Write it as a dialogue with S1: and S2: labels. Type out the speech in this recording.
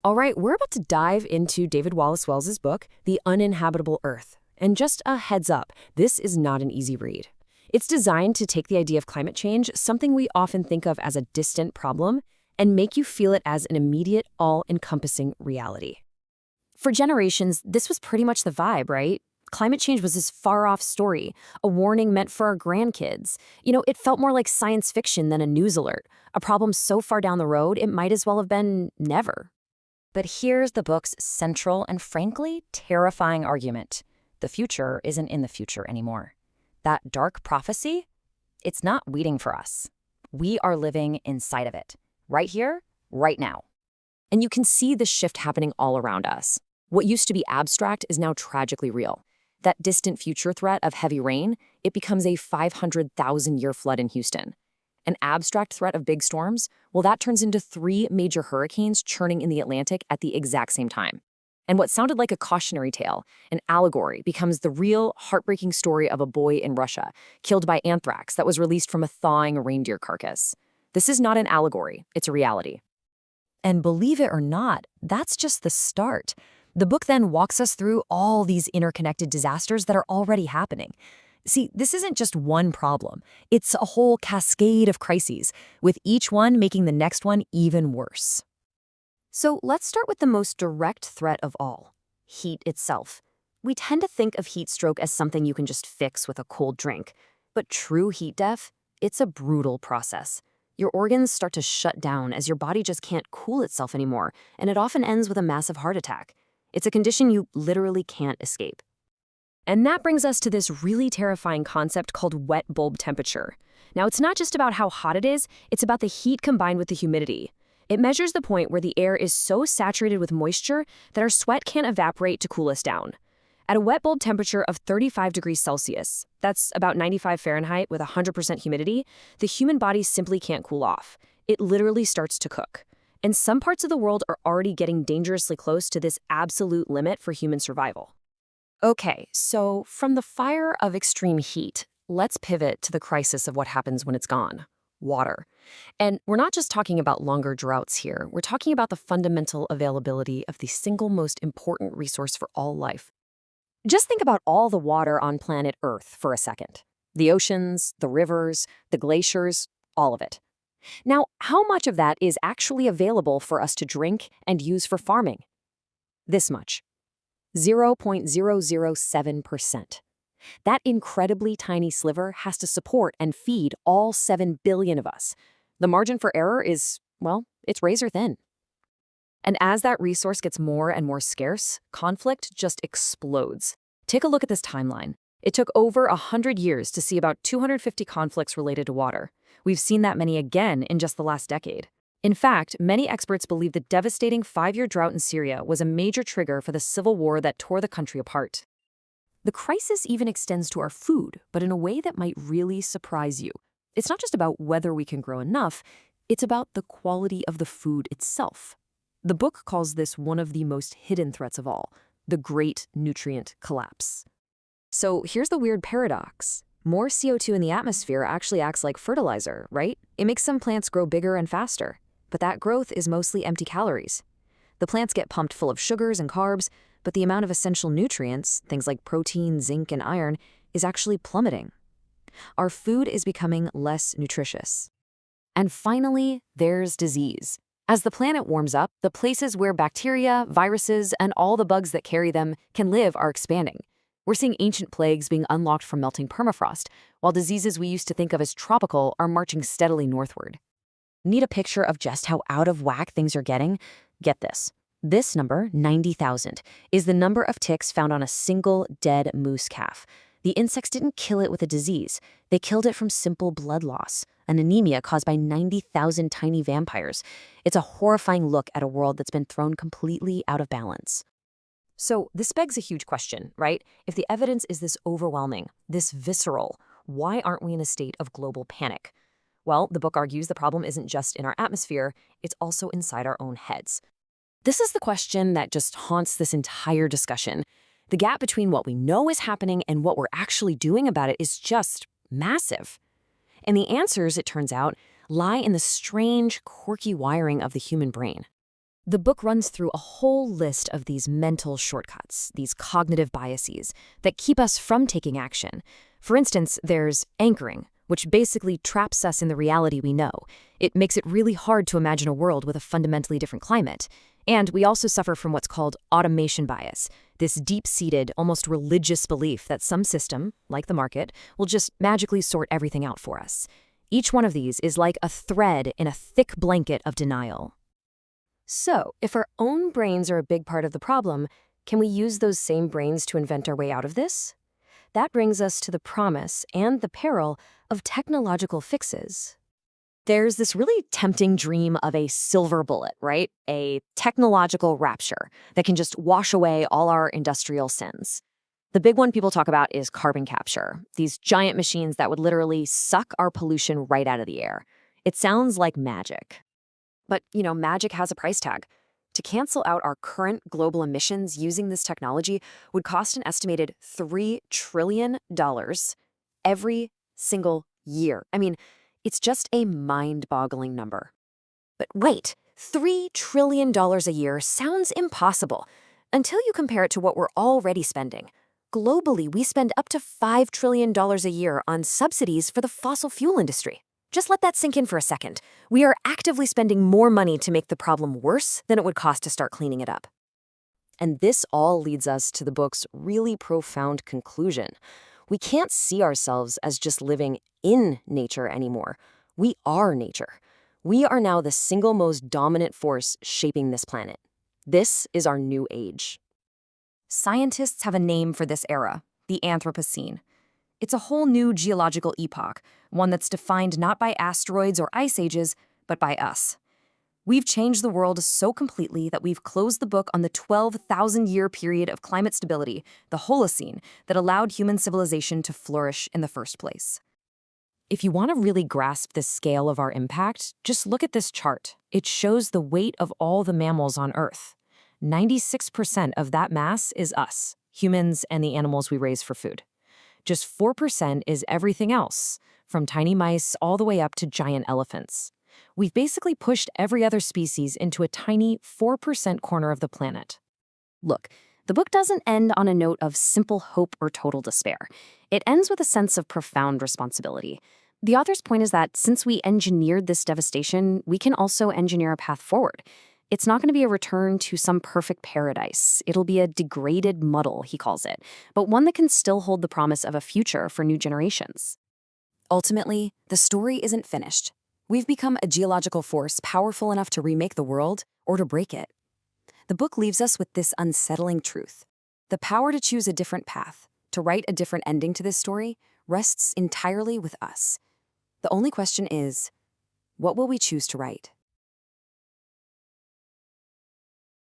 S1: All right, we're about to dive into David Wallace Wells's book, The Uninhabitable Earth. And just a heads up, this is not an easy read. It's designed to take the idea of climate change, something we often think of as a distant problem, and make you feel it as an immediate, all-encompassing reality. For generations, this was pretty much the vibe, right? Climate change was this far-off story, a warning meant for our grandkids. It felt more like science fiction than a news alert, a problem so far down the road it might as well have been never.
S2: But here's the book's central and frankly terrifying argument. The future isn't in the future anymore. That dark prophecy, it's not waiting for us. We are living inside of it, right here, right now.
S1: And you can see the shift happening all around us. What used to be abstract is now tragically real. That distant future threat of heavy rain, it becomes a 500,000-year flood in Houston. An abstract threat of big storms, well, that turns into 3 major hurricanes churning in the Atlantic at the exact same time. And what sounded like a cautionary tale, an allegory, becomes the real, heartbreaking story of a boy in Russia, killed by anthrax that was released from a thawing reindeer carcass. This is not an allegory, it's a reality. And believe it or not, that's just the start. The book then walks us through all these interconnected disasters that are already happening. See, this isn't just one problem. It's a whole cascade of crises, with each one making the next one even worse. So let's start with the most direct threat of all, heat itself. We tend to think of heat stroke as something you can just fix with a cold drink. But true heat death, it's a brutal process. Your organs start to shut down as your body just can't cool itself anymore, and it often ends with a massive heart attack. It's a condition you literally can't escape. And that brings us to this really terrifying concept called wet bulb temperature. Now, it's not just about how hot it is, it's about the heat combined with the humidity. It measures the point where the air is so saturated with moisture that our sweat can't evaporate to cool us down. At a wet bulb temperature of 35 degrees Celsius, that's about 95 Fahrenheit with 100% humidity, the human body simply can't cool off. It literally starts to cook. And some parts of the world are already getting dangerously close to this absolute limit for human survival. Okay, so from the fire of extreme heat, let's pivot to the crisis of what happens when it's gone. Water. And we're not just talking about longer droughts here. We're talking about the fundamental availability of the single most important resource for all life. Just think about all the water on planet Earth for a second. The oceans, the rivers, the glaciers, all of it. Now, how much of that is actually available for us to drink and use for farming? This much. 0.007%. That incredibly tiny sliver has to support and feed all 7 billion of us. The margin for error is, well, it's razor thin. And as that resource gets more and more scarce, conflict just explodes. Take a look at this timeline. It took over 100 years to see about 250 conflicts related to water. We've seen that many again in just the last decade. In fact, many experts believe the devastating 5-year drought in Syria was a major trigger for the civil war that tore the country apart. The crisis even extends to our food, but in a way that might really surprise you. It's not just about whether we can grow enough, it's about the quality of the food itself. The book calls this one of the most hidden threats of all, the Great Nutrient Collapse. So here's the weird paradox. More CO2 in the atmosphere actually acts like fertilizer, right? It makes some plants grow bigger and faster. But that growth is mostly empty calories. The plants get pumped full of sugars and carbs, but the amount of essential nutrients, things like protein, zinc, and iron, is actually plummeting. Our food is becoming less nutritious. And finally, there's disease. As the planet warms up, the places where bacteria, viruses, and all the bugs that carry them can live are expanding. We're seeing ancient plagues being unlocked from melting permafrost, while diseases we used to think of as tropical are marching steadily northward. Need a picture of just how out of whack things are getting? Get this. This number, 90,000, is the number of ticks found on a single dead moose calf. The insects didn't kill it with a disease. They killed it from simple blood loss, an anemia caused by 90,000 tiny vampires. It's a horrifying look at a world that's been thrown completely out of balance. So this begs a huge question, right? If the evidence is this overwhelming, this visceral, why aren't we in a state of global panic? Well, the book argues the problem isn't just in our atmosphere, it's also inside our own heads. This is the question that just haunts this entire discussion. The gap between what we know is happening and what we're actually doing about it is just massive. And the answers, it turns out, lie in the strange, quirky wiring of the human brain.
S2: The book runs through a whole list of these mental shortcuts, these cognitive biases, that keep us from taking action. For instance, there's anchoring, which basically traps us in the reality we know. It makes it really hard to imagine a world with a fundamentally different climate. And we also suffer from what's called automation bias, this deep-seated, almost religious belief that some system, like the market, will just magically sort everything out for us. Each one of these is like a thread in a thick blanket of denial.
S1: So, if our own brains are a big part of the problem, can we use those same brains to invent our way out of this? That brings us to the promise and the peril of technological fixes. There's this really tempting dream of a silver bullet, right? A technological rapture that can just wash away all our industrial sins. The big one people talk about is carbon capture, these giant machines that would literally suck our pollution right out of the air. It sounds like magic. But, magic has a price tag. To cancel out our current global emissions using this technology would cost an estimated $3 trillion every single year. I mean, it's just a mind-boggling number. But wait, $3 trillion a year sounds impossible until you compare it to what we're already spending. Globally, we spend up to $5 trillion a year on subsidies for the fossil fuel industry. Just let that sink in for a second. We are actively spending more money to make the problem worse than it would cost to start cleaning it up. And this all leads us to the book's really profound conclusion. We can't see ourselves as just living in nature anymore. We are nature. We are now the single most dominant force shaping this planet. This is our new age.
S2: Scientists have a name for this era, the Anthropocene. It's a whole new geological epoch, one that's defined not by asteroids or ice ages, but by us. We've changed the world so completely that we've closed the book on the 12,000-year period of climate stability, the Holocene, that allowed human civilization to flourish in the first place.
S1: If you want to really grasp the scale of our impact, just look at this chart. It shows the weight of all the mammals on Earth. 96% of that mass is us, humans and the animals we raise for food. Just 4% is everything else, from tiny mice all the way up to giant elephants. We've basically pushed every other species into a tiny 4% corner of the planet. Look, the book doesn't end on a note of simple hope or total despair. It ends with a sense of profound responsibility. The author's point is that since we engineered this devastation, we can also engineer a path forward. It's not going to be a return to some perfect paradise. It'll be a degraded muddle, he calls it, but one that can still hold the promise of a future for new generations. Ultimately, the story isn't finished. We've become a geological force powerful enough to remake the world or to break it. The book leaves us with this unsettling truth. The power to choose a different path, to write a different ending to this story, rests entirely with us. The only question is, what will we choose to write?